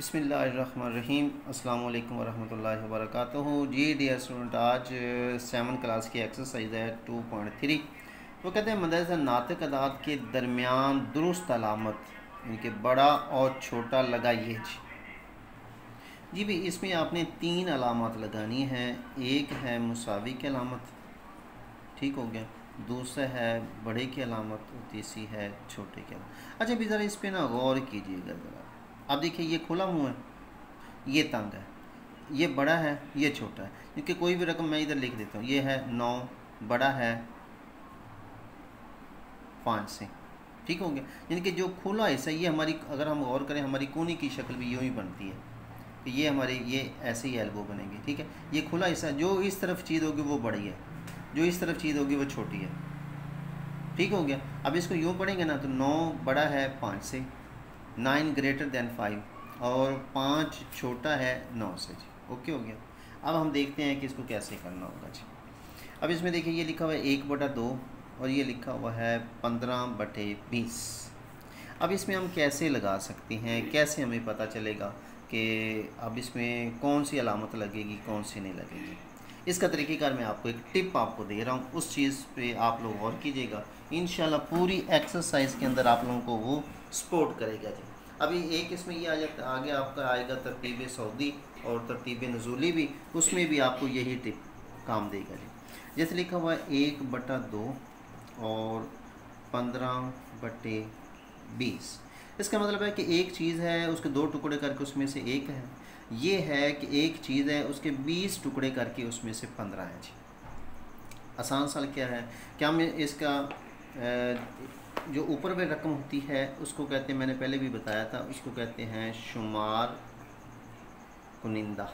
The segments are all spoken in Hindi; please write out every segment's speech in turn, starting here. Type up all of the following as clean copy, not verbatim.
बिस्मिल्लाहिर्रहमानिर्रहीम अस्सलाम वालेकुम वरहमतुल्लाहि वबरकातुहू। जी डियर स्टूडेंट, आज 7 क्लास की एक्सरसाइज है 2.3। वो कहते हैं मदरसा नातिक अदाद के दरमियान दुरुस्त अलामत इनके बड़ा और छोटा लगाइए। जी भी इसमें आपने 3 अलामत लगानी है। एक है मुसावी की अलामत, ठीक हो गया, दूसरा है बड़े की अलामत और तीसरी है छोटे की अलामत। अच्छा भी ज़रा इस पर ना गौर कीजिएगा ज़रा। अब देखिए ये खुला मुँह है, ये तंग है, ये बड़ा है, ये छोटा है। क्योंकि कोई भी रकम मैं इधर लिख देता हूँ, ये है 9, बड़ा है 5 से, ठीक हो गया। यानी कि जो खुला हिस्सा ये हमारी, अगर हम गौर करें, हमारी कोनी की शक्ल भी यूँ ही बनती है कि ये हमारी ये ऐसे ही एल्बो बनेगी, ठीक है। ये खुला हिस्सा, जो इस तरफ चीज़ होगी वो बड़ी है, जो इस तरफ चीज़ होगी वो छोटी है, ठीक हो गया। अब इसको यूँ पढ़ेंगे ना तो 9 बड़ा है 5 से, 9 ग्रेटर दैन 5 और 5 छोटा है 9 से। जी ओके हो गया। अब हम देखते हैं कि इसको कैसे करना होगा। जी अब इसमें देखिए ये लिखा हुआ है 1/2 और ये लिखा हुआ है 15/20। अब इसमें हम कैसे लगा सकते हैं, कैसे हमें पता चलेगा कि अब इसमें कौन सी अलामत लगेगी कौन सी नहीं लगेगी। इसका तरीक़ेकार मैं आपको एक टिप आपको दे रहा हूँ, उस चीज़ पे आप लोग गौर कीजिएगा। इंशाल्लाह पूरी एक्सरसाइज के अंदर आप लोगों को वो सपोर्ट करेगा। जी अभी एक इसमें ये आ जाता, आगे आपका आएगा तरतीब सऊदी और तरतीब नज़ूली भी, उसमें भी आपको यही टिप काम देगा। जी जैसे लिखा हुआ है 1/2 और 15/20। इसका मतलब है कि एक चीज़ है उसके 2 टुकड़े करके उसमें से एक है, ये है कि एक चीज़ है उसके 20 टुकड़े करके उसमें से 15 है। जी आसान सा क्या है, क्या मैं इसका जो ऊपर में रकम होती है उसको कहते हैं, मैंने पहले भी बताया था, उसको कहते हैं शुमार कुनिंदा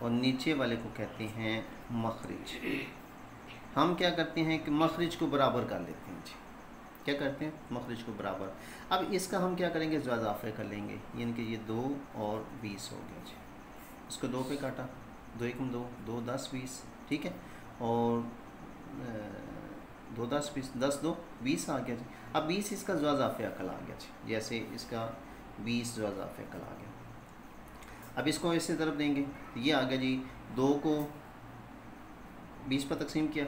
और नीचे वाले को कहते हैं मखरिज। हम क्या करते हैं कि मखरिज को बराबर कर लेते हैं। जी क्या करते हैं, मखरिज को बराबर। अब इसका हम क्या करेंगे, इजाफे कर लेंगे, यानी कि ये 2 और 20 हो गया। जी इसको 2 पे काटा, 2 1 2, 2 10 20, ठीक है, और 2 10 20, 10 2 20 आ गया। जी अब 20 इसका इजाफे अकल आ गया। जी जैसे इसका 20 इजाफे अकल आ गया। अब इसको इसी तरफ देंगे तो ये आ गया जी, 2 को 20 पर तकसीम किया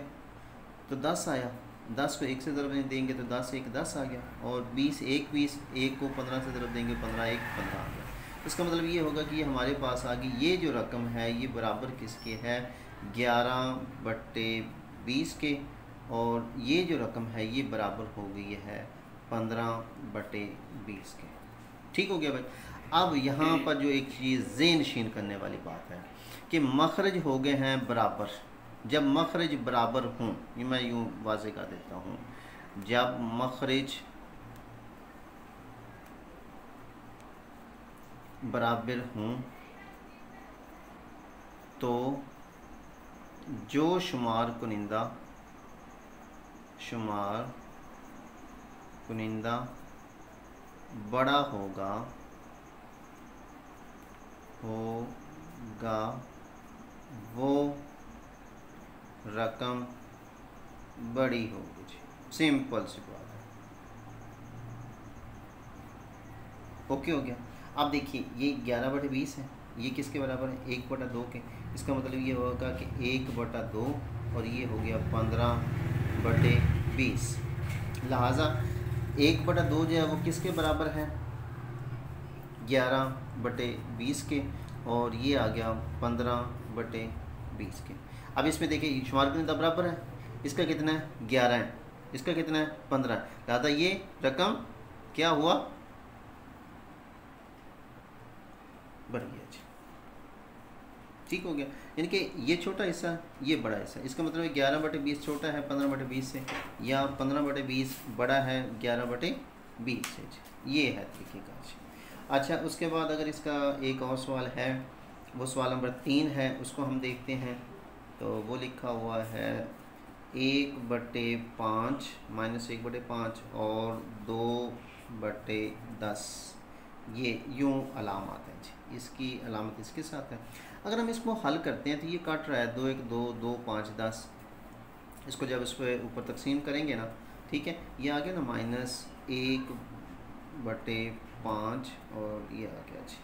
तो 10 आया, 10 को 1 से तरफ देंगे तो 10 1 10 आ गया, और 20 1 20, 1 को 15 से तरफ देंगे 15 1 15 आ गया। इसका मतलब ये होगा कि ये हमारे पास आ गई, ये जो रकम है ये बराबर किसके है, 11/20 के, और ये जो रकम है ये बराबर हो गई है 15/20 के, ठीक हो गया भाई। अब यहाँ पर जो एक चीज़ ज़हन नशीन करने वाली बात है कि मखरज हो गए हैं बराबर। जब मखरज बराबर हों, ये मैं यूँ वाज़े कर देता हूँ, जब मखरज बराबर हों तो जो शुमार कुनिंदा बड़ा होगा वो रकम बड़ी होगी। सिंपल सी बात है, ओके हो गया। अब देखिए ये 11/20 है, ये किसके बराबर है, 1/2 के। इसका मतलब ये होगा कि 1/2 और ये हो गया 15/20। लिहाजा 1/2 जो है वो किसके बराबर है, 11/20 के, और ये आ गया 15/20 के। अब इसमें देखिए शुमार कुनिंदा बराबर है, इसका कितना है 11 है, इसका कितना है 15 है, लिहाजा ये रकम क्या हुआ, बढ़ गया। जी ठीक हो गया। यानी कि ये छोटा हिस्सा, ये बड़ा हिस्सा, इसका मतलब है 11/20 छोटा है 15/20 से, या 15/20 बड़ा है 11/20 से। ये है तरीक़ेकार। अच्छा उसके बाद अगर इसका एक और सवाल है, वो सवाल नंबर 3 है, उसको हम देखते हैं। तो वो लिखा हुआ है 1/5 -1/5 और 2/10। ये यूँ अलामत है। जी इसकी अलामत इसके साथ है। अगर हम इसको हल करते हैं तो ये काट रहा है 2 1 2 2 5 10। इसको जब इस पर ऊपर तकसीम करेंगे ना, ठीक है, ये आ गया ना -1 बटे 5 और ये आ गया जी।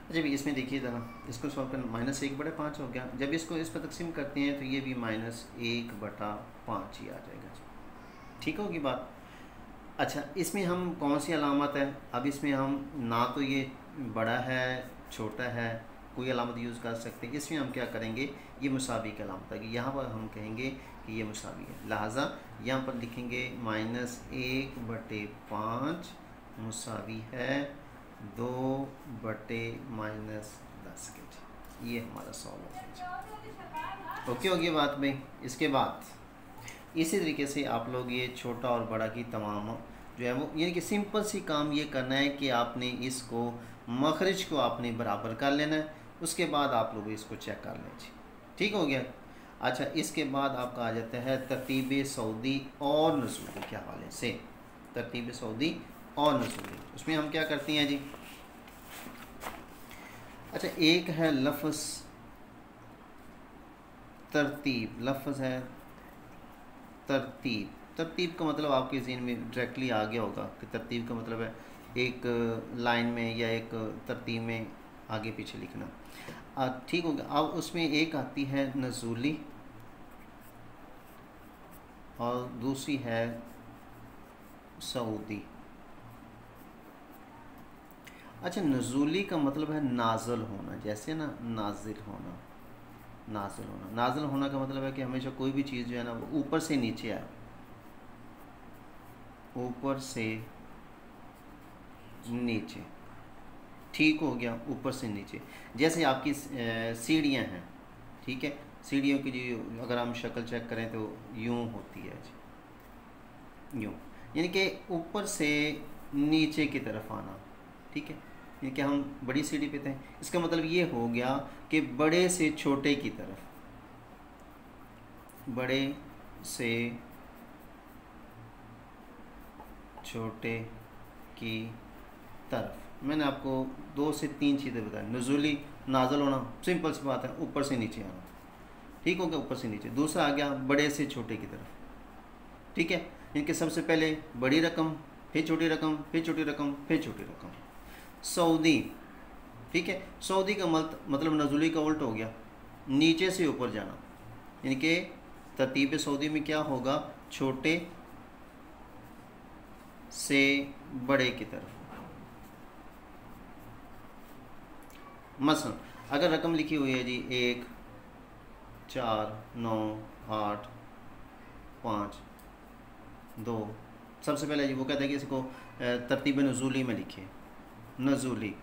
अच्छा भी इसमें देखिए ज़रा, इसको सॉल्व करना, -1/5 हो गया। जब इसको इस पर तकसीम करते हैं तो ये भी -1/5 ही आ जाएगा जी। ठीक होगी बात। अच्छा इसमें हम कौन सी अलामत है, अब इसमें हम ना तो ये बड़ा है छोटा है, कोई अलामत यूज़ कर सकते हैं। इसमें हम क्या करेंगे, ये मुसावी की अलामत है, यहाँ पर हम कहेंगे कि ये मुसावी है, लिहाजा यहाँ पर लिखेंगे -1/5 मुसावी है 2/-10 के जी। ये हमारा सॉल्व है। ओके होगी बात में। इसके बाद इसी तरीके से आप लोग ये छोटा और बड़ा की तमाम जो है वो, यानी कि सिंपल सी काम ये करना है कि आपने इसको मखरज को आपने बराबर कर लेना है, उसके बाद आप लोग इसको चेक कर लें जी। ठीक हो गया। अच्छा इसके बाद आपका आ जाता है तरतीब सऊदी और नज़ूली के हवाले से। तरतीब सऊदी और नज़ूली, उसमें हम क्या करती हैं जी। अच्छा एक है लफ्ज़ तरतीब, लफ्ज़ है तरतीब। तरतीब का मतलब आपके ज़हन में डायरेक्टली आ गया होगा कि तरतीब का मतलब है एक लाइन में या एक तरतीब में आगे पीछे लिखना। ठीक हो गया। अब उसमें एक आती है नज़ूली और दूसरी है सऊदी। अच्छा नज़ूली का मतलब है नाज़िल होना, जैसे ना नाजिल होना, नाजिल होना। नाजिल होना का मतलब है कि हमेशा कोई भी चीज़ जो है ना वो ऊपर से नीचे आए, ऊपर से नीचे। ठीक हो गया, ऊपर से नीचे। जैसे आपकी सीढ़ियाँ हैं, ठीक है, सीढ़ियों की जो अगर हम शक्ल चेक करें तो यूँ होती है जी, यूँ, यानी कि ऊपर से नीचे की तरफ आना। ठीक है, यानी कि हम बड़ी सीढ़ी पे थे, इसका मतलब ये हो गया कि बड़े से छोटे की तरफ, बड़े से छोटे की तरफ। मैंने आपको 2 से 3 चीज़ें बताई। नज़ूली नाज़िल होना, सिंपल सी बात है, ऊपर से नीचे आना। ठीक हो गया, ऊपर से नीचे। दूसरा आ गया बड़े से छोटे की तरफ। ठीक है, इनके सबसे पहले बड़ी रकम, फिर छोटी रकम, फिर छोटी रकम, फिर छोटी रकम। सऊदी, ठीक है, सऊदी का मतलब नज़ूली का उल्ट हो गया, नीचे से ऊपर जाना। यानी कि तरतीब सऊदी में क्या होगा, छोटे से बड़े की तरफ। मसलन अगर रकम लिखी हुई है जी 1 4 9 8 5 2, सबसे पहले जी वो कहते हैं कि इसको तरतीब नज़ूली में लिखे। नज़ूली,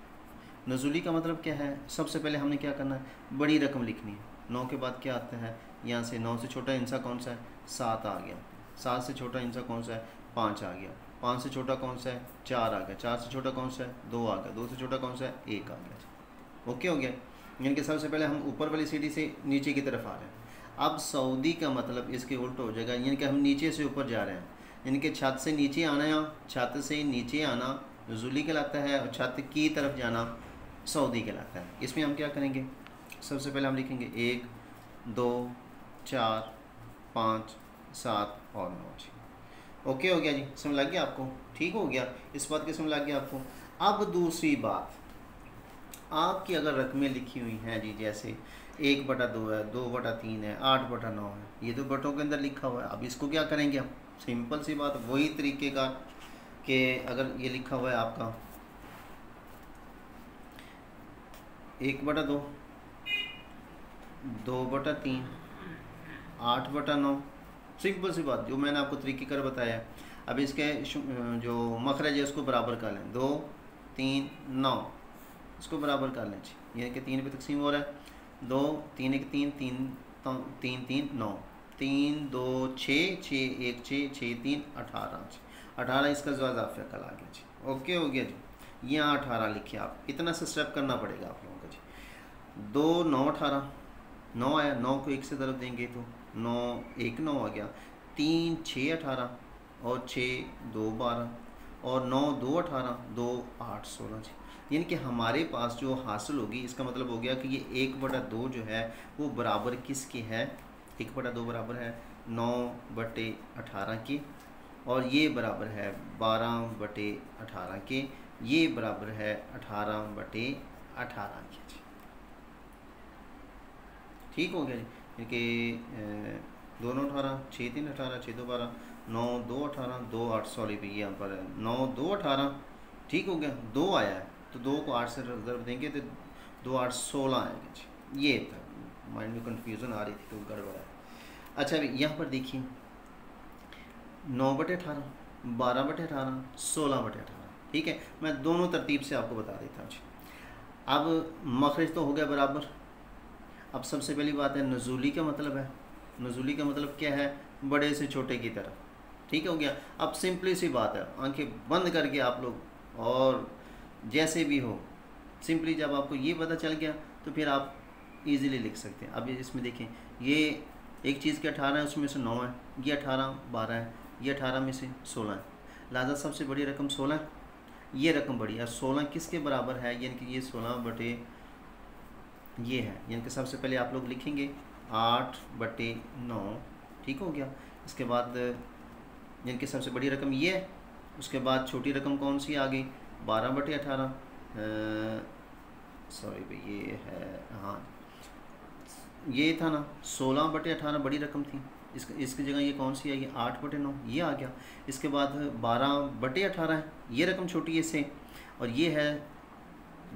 नज़ूली का मतलब क्या है, सबसे पहले हमने क्या करना है, बड़ी रकम लिखनी है। 9 के बाद क्या आता है, यहाँ से 9 से छोटा इंसा कौन सा है, 7 आ गया। 7 से छोटा इंसा कौन सा है, 5 आ गया। 5 से छोटा कौन सा है, 4 आ गया। 4 से छोटा कौन सा है, 2 आ गया। 2 से छोटा कौन सा है, 1 आ गया। ओके हो गया। यानी कि सबसे पहले हम ऊपर वाली सीढ़ी से नीचे की तरफ आ रहे हैं। अब सऊदी का मतलब इसके उल्ट हो जाएगा, यानी कि हम नीचे से ऊपर जा रहे हैं, यानी कि छत से नीचे आना या छत से नीचे आना नज़ूली कहलाता है, और छत की तरफ जाना सऊदी कहलाता है। इसमें हम क्या करेंगे, सबसे पहले हम लिखेंगे 1 2 4 5 7 और 9। ओके हो गया जी, समझ लग गया आपको। ठीक हो गया, इस बात की समझ लग गया आपको। अब दूसरी बात, आपकी अगर रकमें लिखी हुई हैं जी, जैसे 1/2 है, 2/3 है, 8/9 है, ये तो बटों के अंदर लिखा हुआ है। अब इसको क्या करेंगे हम, सिंपल सी बात, वही तरीके का कि अगर ये लिखा हुआ है आपका 1/2 2/3 8/9, सिंपल सी बात जो मैंने आपको तरीक़ेकार बताया है। अब इसके जो मखरज है उसको बराबर कर लें, 2 3 9, इसको बराबर कर लें। ये कि 3 पे तकसीम हो रहा है, 2 3 1 3 3 3 3 9, 3 2 6 6 1 6 6 3 18 18, इसका जो ज़ाफ़िया आ गया जी। ओके हो गया जी, यहाँ 18 लिखिए आप, इतना सा स्टेप करना पड़ेगा आप लोगों का जी। 2 9 18, 9 आया, 9 को 1 से तरफ देंगे तो 9 1 9 आ गया। 3 6 18 और 6 2 12 और 9 2 18 2 8 16 जी। यानी कि हमारे पास जो हासिल होगी, इसका मतलब हो गया कि ये 1/2 जो है वो बराबर किसके है, 1/2 बराबर है 9/18 की, और ये बराबर है 12/18 के, ये बराबर है 18/18 के जी। ठीक हो गया जी, क्योंकि दोनों 18, 6 3 18, 6 2 12, 9 2 18, 2 8 सॉरी भी यहाँ पर 9 2 18। ठीक हो गया, 2 आया है तो 2 को 8 से रिजर्व देंगे तो 2 8 16 आएगा जी। ये था, माइंड में कन्फ्यूज़न आ रही थी तो गड़बड़ है। अच्छा अभी यहाँ पर देखिए 9/18, 12/18, 16/18। ठीक है, मैं दोनों तरतीब से आपको बता देता हूँ। अब मखरज तो हो गया बराबर। अब सबसे पहली बात है नज़ूली का मतलब है, नज़ूली का मतलब क्या है, बड़े से छोटे की तरफ। ठीक हो गया। अब सिंपली सी बात है, आंखें बंद करके आप लोग और जैसे भी हो, सिंपली जब आपको ये पता चल गया तो फिर आप इजीली लिख सकते हैं। अब इसमें देखें, ये एक चीज़ के 18 है, उसमें से 9 है, ये 18 12 है, ये 18 में से 16 है, लिहाजा सबसे बड़ी रकम 16 है, ये रकम बड़ी है। 16 किसके बराबर है, यानी कि ये 16 बटे ये है, यानी कि सबसे पहले आप लोग लिखेंगे 8/9। ठीक हो गया। इसके बाद यानी कि सबसे बड़ी रकम ये है, उसके बाद छोटी रकम कौन सी आ गई 12/18, सॉरी भाई ये है, हाँ ये था ना 16/18 बड़ी रकम थी, इसकी जगह ये कौन सी आई 8/9, ये आ गया। इसके बाद 12/18 है, ये रकम छोटी है इससे, और ये है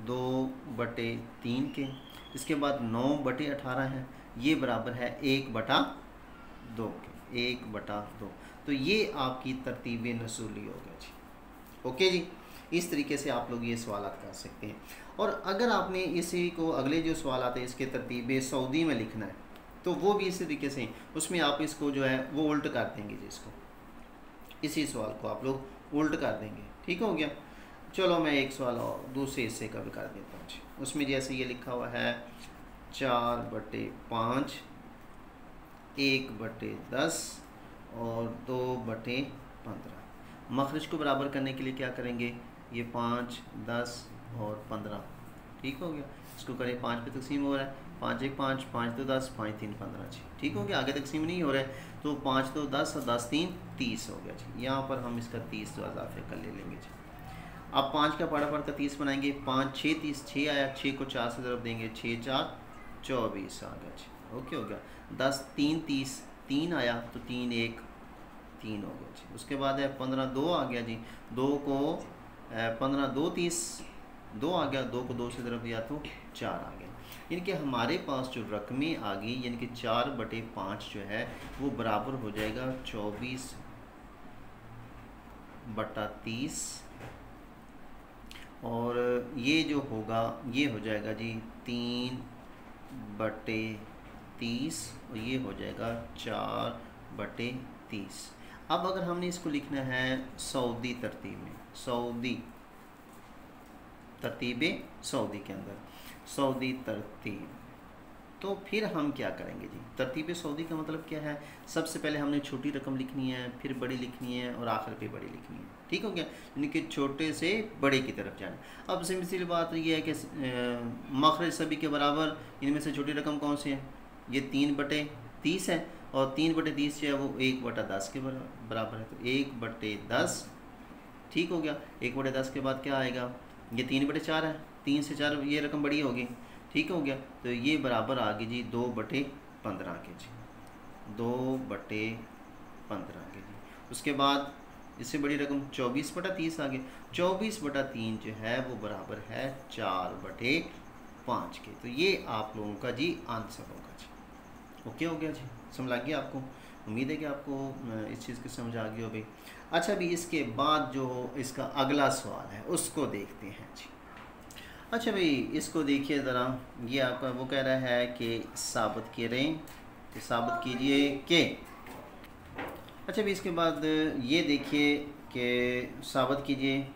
2/3 के। इसके बाद 9/18 है, ये बराबर है 1/2 के, 1/2। तो ये आपकी तरतीब नसूली हो गया जी। ओके जी, इस तरीके से आप लोग ये सवाल कर सकते हैं। और अगर आपने इसी को अगले जो सवाल आते हैं इसके तरतीब सऊदी में लिखना है तो वो भी इसी तरीके से, उसमें आप इसको जो है वो उल्ट कर देंगे जी, इसको इसी सवाल को आप लोग उल्ट कर देंगे। ठीक हो गया। चलो मैं एक सवाल और दूसरे हिस्से का भी कर देता हूँ जी। उसमें जैसे ये लिखा हुआ है 4/5, 1/10 और 2/15। मखरज को बराबर करने के लिए क्या करेंगे, ये 5 10 और 15। ठीक हो गया। इसको करें 5 पे तकसीम हो रहा है, 5 1 5, 5 2 10, 5 3 15 जी। ठीक हो गया। आगे तकसीम नहीं हो रहा है तो 5 2 10 और 10 3 30 हो गया जी। यहाँ पर हम इसका 30 जो इजाफे कर ले लेंगे जी। अब 5 का पड़ा का 30 बनाएंगे, 5 6 30, 6 आया, 6 को 4 से ज़रब देंगे, 6 4 24 आ गया जी। ओके हो गया। 10 3 30, 3 आया तो 3 1 3 हो गया जी। उसके बाद है 15 2 आ गया जी, 2 को 15 2 30, 2 आ गया, 2 को 2 से ज़रब दिया तो 4 आ गया। यानी कि हमारे पास जो रकमें आ गई, यानी कि 4/5 जो है वो बराबर हो जाएगा 24/30, और ये जो होगा ये हो जाएगा जी 3/30, और ये हो जाएगा 4/30। अब अगर हमने इसको लिखना है सऊदी तरतीब में, सऊदी तरतीब सऊदी के अंदर, सऊदी तरतीब, तो फिर हम क्या करेंगे जी। तरतीब सऊदी का मतलब क्या है, सबसे पहले हमने छोटी रकम लिखनी है, फिर बड़ी लिखनी है और आखिर पे बड़ी लिखनी है। ठीक हो गया, यानी कि छोटे से बड़े की तरफ जाना। अब सिंपल सी बात ये है कि मखरज सभी के बराबर, इनमें से छोटी रकम कौन सी है, ये 3/30 है, और 3/30 जो है वो 1/10 के बराबर है, तो 1/10। ठीक हो गया। 1/10 के बाद क्या आएगा, ये 3/4 है, 3 से 4 ये रकम बड़ी होगी। ठीक हो गया। तो ये बराबर आ गई जी 2/15 के जी, 2/15 के जी। उसके बाद इससे बड़ी रकम 24/30 आ गई, 24/3 जो है वो बराबर है 4/5 के। तो ये आप लोगों का जी आंसर होगा जी। ओके हो गया जी, समझ लग गया आपको। उम्मीद है कि आपको इस चीज़ की समझ आ गई हो भाई। अच्छा, अभी इसके बाद जो इसका अगला सवाल है उसको देखते हैं जी। अच्छा भाई, इसको देखिए ज़रा, ये आपका वो कह रहा है कि साबित करें, तो साबित कीजिए कि। अच्छा भाई, इसके बाद ये देखिए कि साबित कीजिए,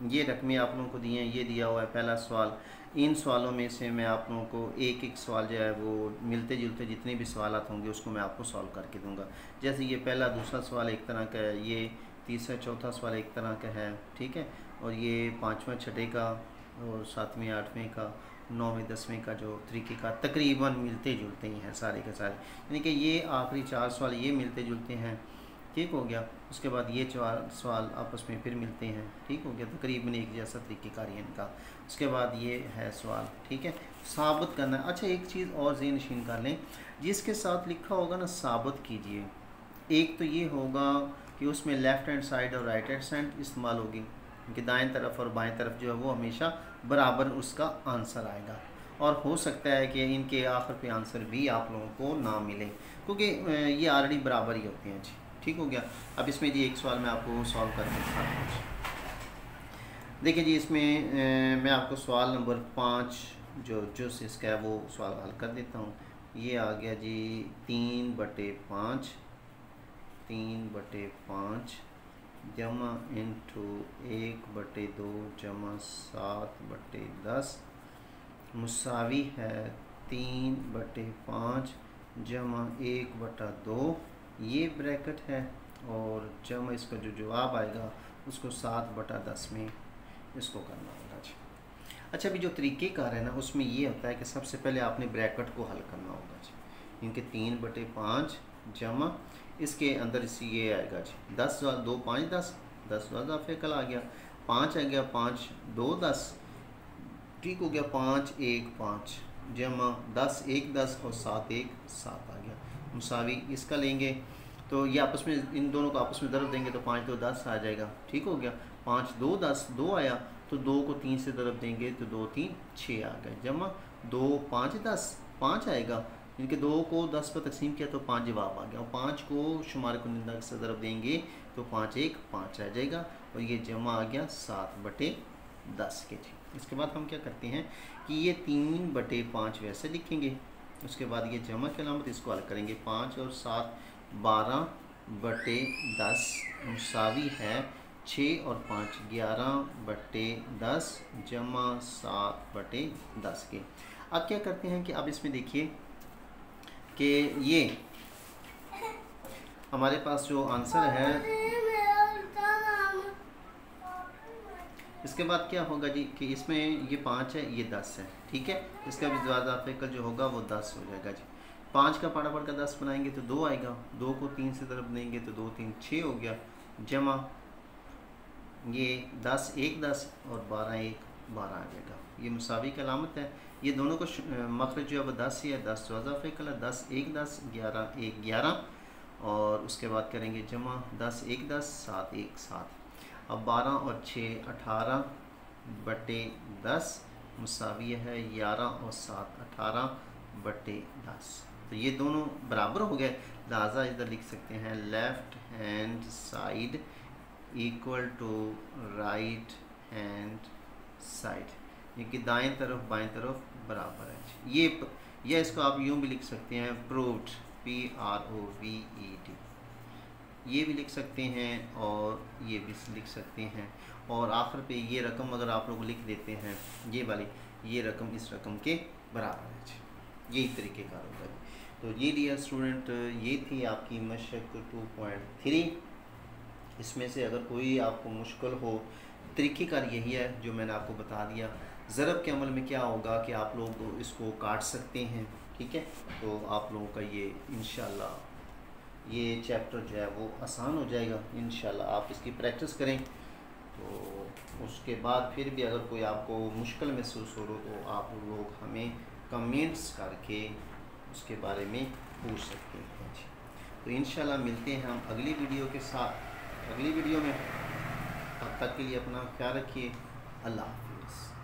ये रकमें आप लोगों को दी हैं, ये दिया हुआ है पहला सवाल। इन सवालों में से मैं आप लोगों को एक एक सवाल जो है वो मिलते जुलते जितने भी सवाल होंगे उसको मैं आपको सॉल्व करके दूंगा। जैसे ये पहला दूसरा सवाल एक तरह का है, ये तीसरा चौथा सवाल एक तरह का है, ठीक है, और ये पाँचवा छठे का और सातवें आठवें का, नौवें दसवें का जो तरीके का तकरीबन मिलते जुलते ही हैं सारे के सारे। यानी कि ये आखिरी चार सवाल ये मिलते जुलते हैं, ठीक हो गया। उसके बाद ये सवाल आपस में फिर मिलते हैं, ठीक हो गया, तकरीबन एक जैसा तरीक़ेकार है इनका। उसके बाद ये है सवाल, ठीक है, साबित करना। अच्छा एक चीज़ और ज़हन नशीन कर लें, जिसके साथ लिखा होगा ना साबित कीजिए, एक तो ये होगा कि उसमें लेफ़्ट हैंड साइड और राइट हैंड साइड इस्तेमाल होगी, कि दाएं तरफ और बाएं तरफ जो है वो हमेशा बराबर उसका आंसर आएगा। और हो सकता है कि इनके आखिर पे आंसर भी आप लोगों को ना मिले, क्योंकि ये ऑलरेडी बराबर ही होते हैं जी। ठीक हो गया। अब इसमें जी एक सवाल मैं आपको सॉल्व करके दिखाता हूँ। देखिए जी, इसमें मैं आपको सवाल नंबर 5 जो इसका है वो सवाल हल कर देता हूँ। ये आ गया जी 3/5 जमा इंटू 1/2 जमा 7/10 मुसावी है 3/5 जमा 1/2, ये ब्रैकेट है, और जमा इसका जो जवाब आएगा उसको 7/10 में इसको करना होगा जी। अच्छा, अभी जो तरीक़ेकार है ना उसमें ये होता है कि सबसे पहले आपने ब्रैकेट को हल करना होगा जी। इनके 3/5 जमा इसके अंदर इसी ये आएगा जी 10 2 5 10 10 फेकल आ गया, 5 आ गया, 5 2 10, ठीक हो गया, 5 1 5 जमा 10 1 10 और 7 1 7 आ गया मुसावी। इसका लेंगे तो ये आपस में, इन दोनों को आपस में ज़रब देंगे तो 5 2 10 आ जाएगा, ठीक हो गया। 5 2 10 2 आया, तो 2 को 3 से ज़रब देंगे तो 2 3 6 आ गए, जमा 2 5 10 5 आएगा, इनके 2 को 10 पर तकसीम किया तो 5 जवाब आ गया, और 5 को शुमार कुनिंदा से ज़रब देंगे तो 5 1 5 आ जाएगा, और ये जमा आ गया 7/10 के जी। इसके बाद हम क्या करते हैं कि ये 3/5 वैसे लिखेंगे, उसके बाद ये जमा की अलामत इसको हल करेंगे, 5 और 7 12/10 मुसावी है 6 और 5 11/10 जमा 7/10 के। अब क्या करते हैं कि अब इसमें देखिए कि ये हमारे पास जो आंसर है, इसके बाद क्या होगा जी कि इसमें ये 5 है, ये 10 है, ठीक है। इसका भी ज़्यादा फेकल जो होगा वो 10 हो जाएगा जी। 5 का पाड़ा पड़ का 10 बनाएंगे तो 2 आएगा, 2 को 3 से तरफ देंगे तो 2 3 6 हो गया, जमा ये 10 1 10 और 12 1 12 आ जाएगा, ये मुसावी की अलामत है। ये दोनों को मखरज जो है वो 10 ही है, 10 ज़्यादा फेकल है, 10 1 10 11 1 11, और उसके बाद करेंगे जमा 10 1 10 7 1 7। अब 12 और 6 18/10 मुसावी है 11 और 7 18/10, तो ये दोनों बराबर हो गए, लिहाजा इधर लिख सकते हैं left hand side equal to right hand side, ये कि दाएं तरफ बाएं तरफ बराबर है। ये या इसको आप यूँ भी लिख सकते हैं प्रूव्ड, PROVED, ये भी लिख सकते हैं और ये भी लिख सकते हैं, और आखिर पे ये रकम अगर आप लोग लिख देते हैं, ये वाली ये रकम इस रकम के बराबर है, यही तरीके का होगा। तो ये डियर स्टूडेंट, ये थी आपकी मशक 2.3। इसमें से अगर कोई आपको मुश्किल हो, तरीक़ेकार यही है जो मैंने आपको बता दिया। ज़रब के अमल में क्या होगा कि आप लोग इसको काट सकते हैं, ठीक है। तो आप लोगों का ये इंशाल्लाह ये चैप्टर जो है वो आसान हो जाएगा इंशाल्लाह। आप इसकी प्रैक्टिस करें, तो उसके बाद फिर भी अगर कोई आपको मुश्किल महसूस हो तो आप लोग हमें कमेंट्स करके उसके बारे में पूछ सकते हैं। तो इंशाल्लाह मिलते हैं हम अगली वीडियो के साथ, अगली वीडियो में। तब तक के लिए अपना ख्याल रखिए। अल्लाह हाफ़िज़।